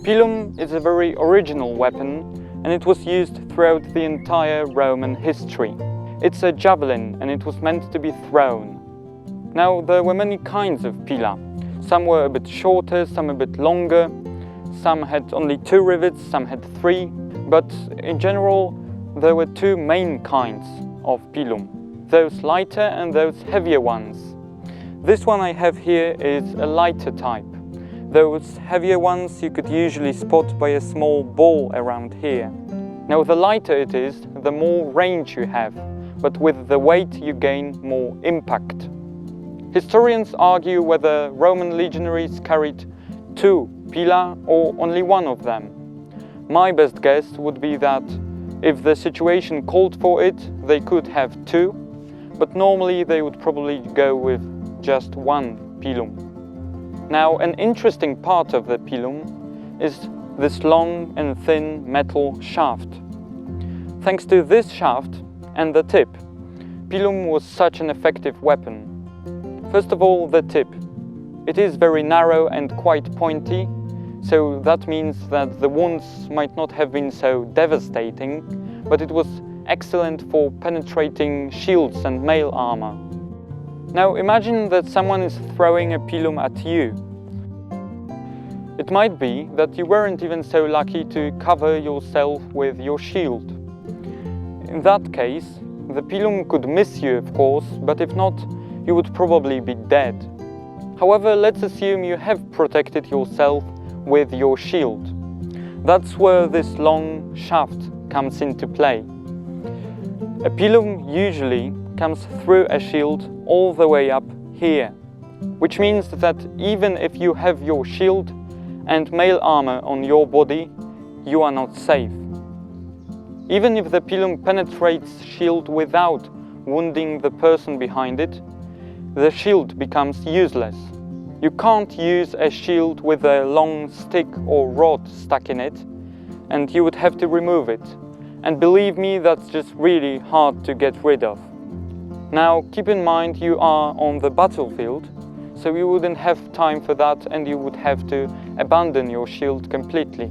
Pilum is a very original weapon and it was used throughout the entire Roman history. It's a javelin and it was meant to be thrown. Now, there were many kinds of pila. Some were a bit shorter, some a bit longer, some had only 2 rivets, some had 3, but in general there were 2 main kinds of pilum, those lighter and those heavier ones. This one I have here is a lighter type. Those heavier ones you could usually spot by a small ball around here. Now, the lighter it is, the more range you have, but with the weight you gain more impact. Historians argue whether Roman legionaries carried 2 pila or only one of them. My best guess would be that if the situation called for it, they could have 2, but normally they would probably go with just 1 pilum. Now, an interesting part of the pilum is this long and thin metal shaft. Thanks to this shaft and the tip, pilum was such an effective weapon. First of all, the tip. It is very narrow and quite pointy, so that means that the wounds might not have been so devastating, but it was excellent for penetrating shields and mail armor. Now imagine that someone is throwing a pilum at you. It might be that you weren't even so lucky to cover yourself with your shield. In that case, the pilum could miss you, of course, but if not, you would probably be dead. However, let's assume you have protected yourself with your shield. That's where this long shaft comes into play. A pilum usually comes through a shield all the way up here, which means that even if you have your shield and mail armor on your body, you are not safe. Even if the pilum penetrates shield without wounding the person behind it, the shield becomes useless. You can't use a shield with a long stick or rod stuck in it, and you would have to remove it. And believe me, that's just really hard to get rid of. Now, keep in mind you are on the battlefield, so you wouldn't have time for that and you would have to abandon your shield completely.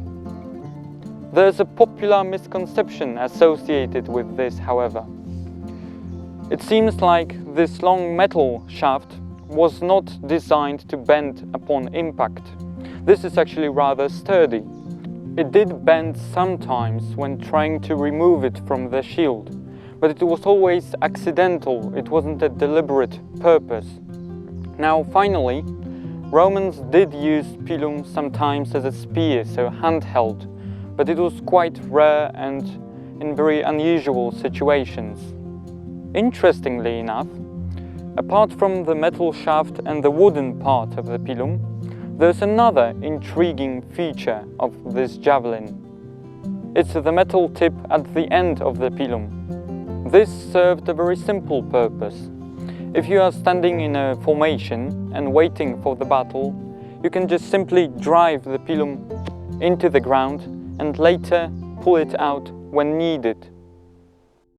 There's a popular misconception associated with this, however. It seems like this long metal shaft was not designed to bend upon impact. This is actually rather sturdy. It did bend sometimes when trying to remove it from the shield, but it was always accidental, it wasn't a deliberate purpose. Now finally, Romans did use pilum sometimes as a spear, so handheld, but it was quite rare and in very unusual situations. Interestingly enough, apart from the metal shaft and the wooden part of the pilum, there's another intriguing feature of this javelin. It's the metal tip at the end of the pilum. This served a very simple purpose. If you are standing in a formation and waiting for the battle, you can just simply drive the pilum into the ground and later pull it out when needed.